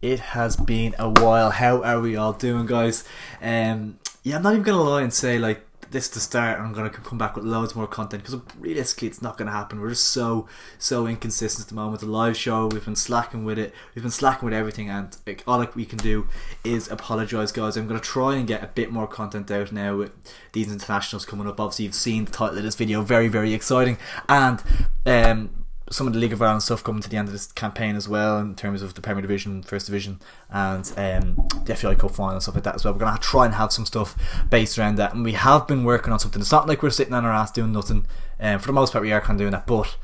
It has been a while. How are we all doing, guys? Yeah, I'm not even gonna lie and say like this is the start and I'm gonna come back with loads more content, because realistically it's not gonna happen. We're just so inconsistent at the moment. The live show, we've been slacking with it, we've been slacking with everything, and like, all we can do is apologise, guys. I'm gonna try and get a bit more content out now with these internationals coming up. Obviously you've seen the title of this video, very exciting, and some of the League of Ireland stuff coming to the end of this campaign as well, in terms of the Premier Division, First Division, and the FAI Cup final and stuff like that as well. We're going to try and have some stuff based around that, and we have been working on something. It's not like we're sitting on our ass doing nothing. For the most part we are kind of doing that, but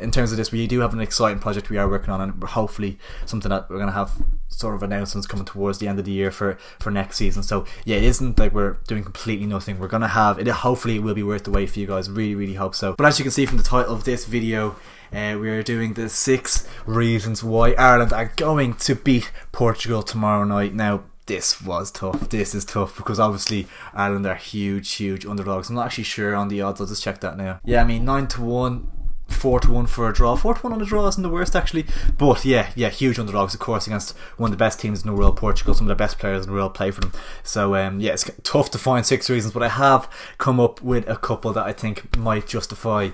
in terms of this, we do have an exciting project we are working on, and hopefully something that we're going to have sort of announcements coming towards the end of the year for next season. So yeah, it isn't like we're doing completely nothing. We're going to have it. Hopefully it will be worth the wait for you guys. Really hope so. But as you can see from the title of this video, we are doing the 6 reasons why Ireland are going to beat Portugal tomorrow night. Now, this was tough. This is tough because obviously Ireland are huge underdogs. I'm not actually sure on the odds. I'll just check that now. Yeah, I mean 9-1, 4-1 for a draw. 4-1 on a draw isn't the worst actually. But yeah, huge underdogs, of course, against one of the best teams in the world, Portugal. Some of the best players in the world play for them. So yeah, it's tough to find 6 reasons, but I have come up with a couple that I think might justify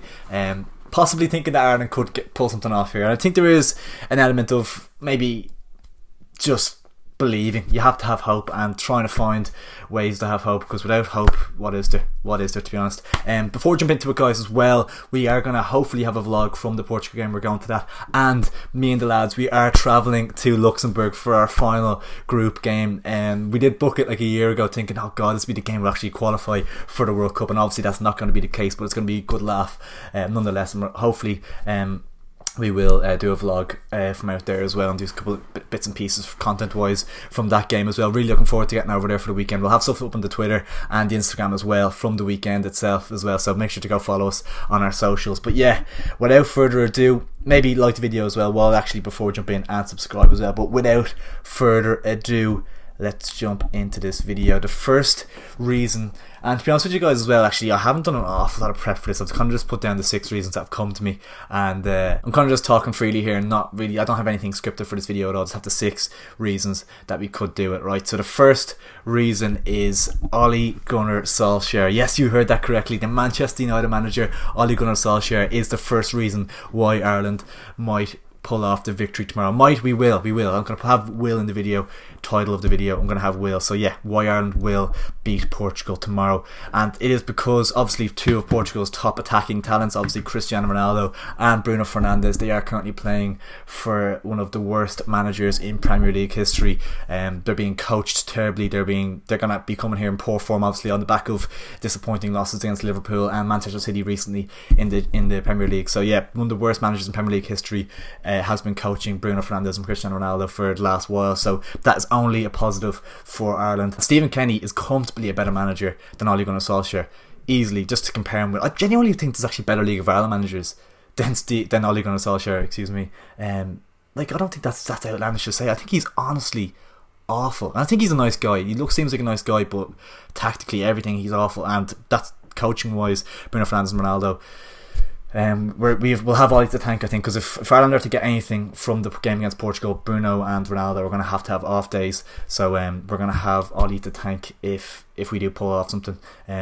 possibly thinking that Ireland could pull something off here. And I think there is an element of maybe just believing. You have to have hope and trying to find ways to have hope, because without hope, what is there to be honest. Before we jump into it, guys, as well, we are going to hopefully have a vlog from the Portugal game. We're going to that, and me and the lads, we are travelling to Luxembourg for our final group game. We did book it like a year ago thinking, oh god, this will be the game we'll actually qualify for the World Cup, and obviously that's not going to be the case, but it's going to be a good laugh nonetheless, and hopefully we will do a vlog from out there as well, and do a couple of bits and pieces content wise from that game as well. Really looking forward to getting over there for the weekend. We'll have stuff up on the Twitter and the Instagram as well from the weekend itself as well, so make sure to go follow us on our socials. But yeah, without further ado, maybe like the video as well, before we jump in, and subscribe as well. But without further ado, let's jump into this video. The first reason, and to be honest with you guys as well, actually I haven't done an awful lot of prep for this. I've kind of just put down the 6 reasons that have come to me, and I'm kind of just talking freely here, and not really, I don't have anything scripted for this video at all. I just have the 6 reasons that we could do it, right? So the first reason is Ole Gunnar Solskjaer. Yes, you heard that correctly. The Manchester United manager Ole Gunnar Solskjaer is the first reason why Ireland might pull off the victory tomorrow. We will. I'm going to have will in the video, title of the video, I'm going to have will. So yeah, why Ireland will beat Portugal tomorrow. And it is because obviously 2 of Portugal's top attacking talents, obviously Cristiano Ronaldo and Bruno Fernandes, they are currently playing for one of the worst managers in Premier League history. They're being coached terribly. They're going to be coming here in poor form, obviously on the back of disappointing losses against Liverpool and Manchester City recently in the Premier League. So yeah, one of the worst managers in Premier League history has been coaching Bruno Fernandes and Cristiano Ronaldo for the last while, so that is only a positive for Ireland. Stephen Kenny is comfortably a better manager than Ole Gunnar Solskjaer, easily, just to compare him with. I genuinely think there's actually better League of Ireland managers than Ole Gunnar Solskjaer, excuse me. Like, I don't think that's outlandish to say. I think he's honestly awful, and I think he's a nice guy. Seems like a nice guy, but tactically everything he's awful, and that's coaching wise. Bruno Fernandes and Ronaldo, we'll have Ollie to thank, I think, because if Ireland are to get anything from the game against Portugal, Bruno and Ronaldo are going to have off days. So we're going to have Ollie to thank if we do pull off something.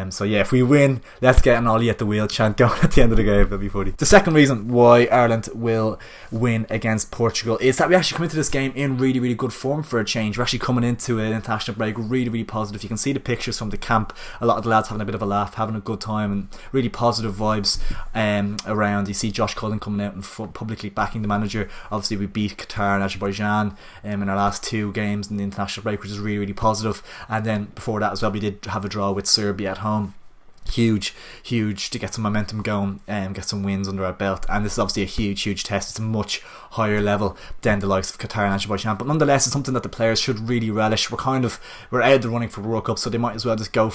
So yeah, if we win, let's get an Ollie at the wheel chant going at the end of the game. That'd be funny. The second reason why Ireland will win against Portugal is that we actually come into this game in really good form for a change. We're actually coming into an international break really positive. You can see the pictures from the camp. A lot of the lads having a bit of a laugh, having a good time, and really positive vibes around. You see Josh Cullen coming out and publicly backing the manager. Obviously we beat Qatar and Azerbaijan in our last 2 games in the international break, which is really positive. And then before that as well, we did have a draw with Serbia at home. Huge to get some momentum going and get some wins under our belt, and this is obviously a huge test. It's a much higher level than the likes of Qatar and Azerbaijan, but nonetheless it's something that the players should really relish. We're out of the running for the World Cup, so they might as well just go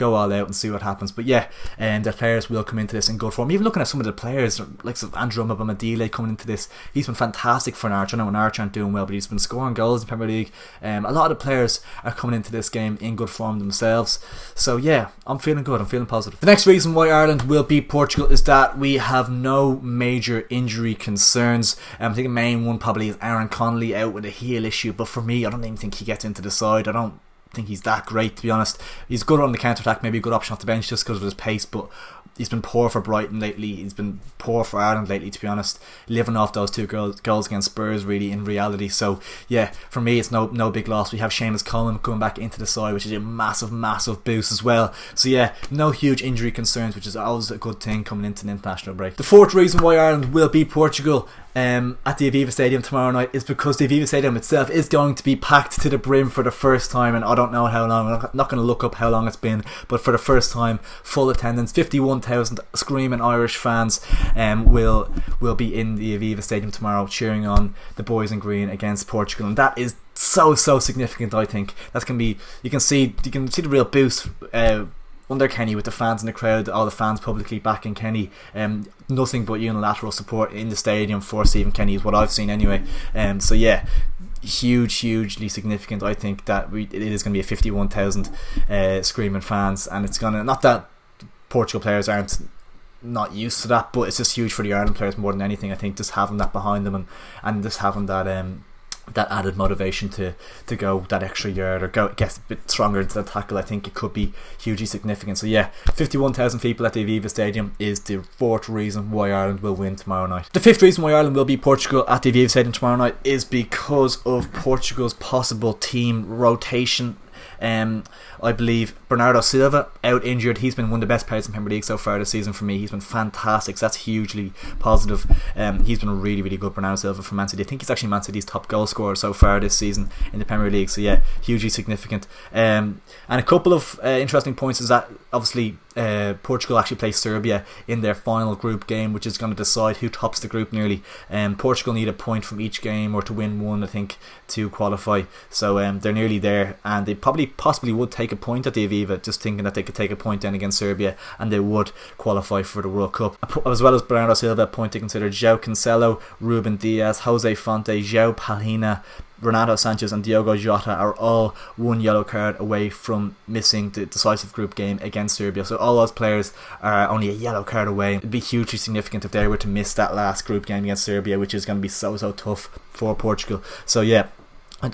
all out and see what happens. But yeah, the players will come into this in good form. Even looking at some of the players like Andrew Mabamedile coming into this, he's been fantastic for an Arch. I know an Arch aren't doing well, but he's been scoring goals in the Premier League. A lot of the players are coming into this game in good form themselves, so yeah, I'm feeling good. I'm feeling feeling positive. The next reason why Ireland will beat Portugal is that we have no major injury concerns. I think the main one probably is Aaron Connolly out with a heel issue, but for me, I don't even think he gets into the side. I don't think he's that great, to be honest. He's good on the counter-attack, maybe a good option off the bench just because of his pace, but he's been poor for Brighton lately. He's been poor for Ireland lately, to be honest, living off those 2 goals against Spurs really in reality. So yeah, for me it's no big loss. We have Seamus Coleman coming back into the side, which is a massive boost as well. So yeah, no huge injury concerns, which is always a good thing coming into an international break. The fourth reason why Ireland will beat Portugal at the AVIVA Stadium tomorrow night is because the AVIVA Stadium itself is going to be packed to the brim for the first time, and I don't know how long. I'm not going to look up how long it's been, but for the first time, full attendance, 51,000 screaming Irish fans will be in the AVIVA Stadium tomorrow cheering on the boys in green against Portugal, and that is so significant. I think that's going to be, you can see the real boost under Kenny with the fans in the crowd, all the fans publicly backing Kenny. Nothing but unilateral support in the stadium for Stephen Kenny is what I've seen anyway. So yeah, hugely significant. I think that it is going to be a 51,000 screaming fans, and it's gonna, not that Portugal players aren't not used to that, but it's just huge for the Ireland players more than anything. I think just having that behind them and just having that that added motivation to go that extra yard or get a bit stronger into the tackle, I think it could be hugely significant. So yeah, 51,000 people at the AVIVA Stadium is the fourth reason why Ireland will win tomorrow night. The fifth reason why Ireland will beat Portugal at the AVIVA Stadium tomorrow night is because of Portugal's possible team rotation. I believe Bernardo Silva out injured. He's been one of the best players in Premier League so far this season for me. He's been fantastic, so that's hugely positive. He's been really good, Bernardo Silva from Man City. I think he's actually Man City's top goal scorer so far this season in the Premier League, so yeah, hugely significant. And a couple of interesting points is that obviously Portugal actually play Serbia in their final group game, which is going to decide who tops the group nearly. Portugal need a point from each game, or to win one, I think, to qualify. So they're nearly there, and they possibly would take a point at the Aviva, just thinking that they could take a point then against Serbia and they would qualify for the World Cup. As well as Bernardo Silva, a point to consider: João Cancelo, Ruben Dias, Jose Fonte, João Palhinha, Renato Sanchez and Diogo Jota are all one yellow card away from missing the decisive group game against Serbia. So all those players are only a yellow card away. It'd be hugely significant if they were to miss that last group game against Serbia, which is going to be so tough for Portugal. So yeah,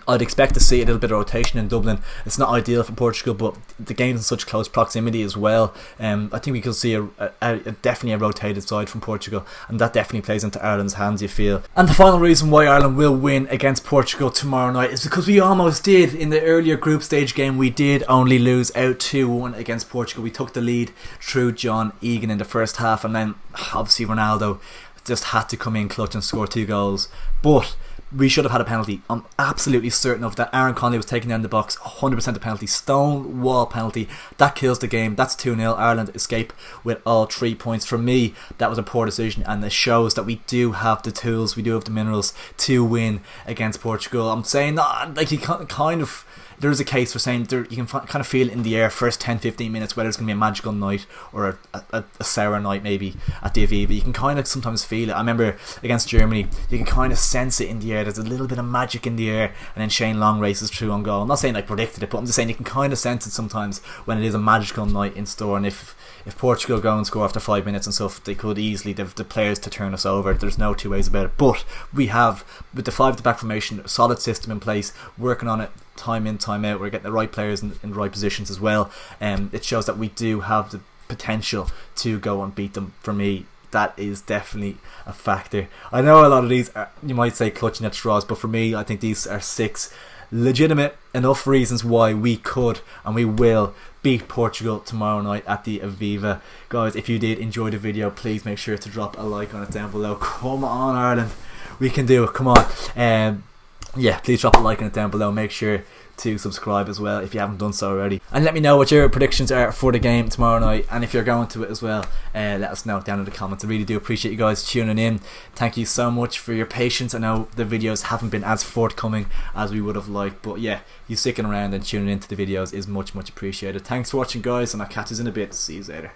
I'd expect to see a little bit of rotation in Dublin. It's not ideal for Portugal, but the game's in such close proximity as well. I think we could see definitely a rotated side from Portugal, and that definitely plays into Ireland's hands, you feel. And the final reason why Ireland will win against Portugal tomorrow night is because we almost did. In the earlier group stage game, we did only lose out 2-1 against Portugal. We took the lead through John Egan in the first half, and then obviously Ronaldo just had to come in clutch and score 2 goals. But we should have had a penalty. I'm absolutely certain of that. Aaron Connolly was taken down the box, 100% a penalty, stone wall penalty. That kills the game. That's 2-0. Ireland escape with all 3 points. For me, that was a poor decision, and it shows that we do have the tools, we do have the minerals to win against Portugal. I'm saying that, like, you kind of, there is a case for saying you can kind of feel it in the air first 10-15 minutes whether it's going to be a magical night or a sour night maybe at the Aviva. You can kind of sometimes feel it. I remember against Germany, you can kind of sense it in the air. There's a little bit of magic in the air, and then Shane Long races through on goal. I'm not saying I predicted it, but I'm just saying you can kind of sense it sometimes when it is a magical night in store. And if Portugal go and score after 5 minutes and stuff, they could easily, the players to turn us over. There's no two ways about it. But we have, with the 5 at the back formation, a solid system in place, working on it time in, time out. We're getting the right players in the right positions as well. It shows that we do have the potential to go and beat them. For me, that is definitely a factor. I know a lot of these are, you might say, clutching at straws, but for me, I think these are 6 legitimate enough reasons why we could and we will beat Portugal tomorrow night at the Aviva. Guys, if you did enjoy the video, please make sure to drop a like on it down below. Come on, Ireland, we can do it. Come on. Yeah, please drop a like on it down below. Make sure to subscribe as well if you haven't done so already, and let me know what your predictions are for the game tomorrow night, and if you're going to it as well, let us know down in the comments. I really do appreciate you guys tuning in. Thank you so much for your patience. I know the videos haven't been as forthcoming as we would have liked, but yeah, you sticking around and tuning into the videos is much appreciated. Thanks for watching, guys, and I'll catch you in a bit. See you later.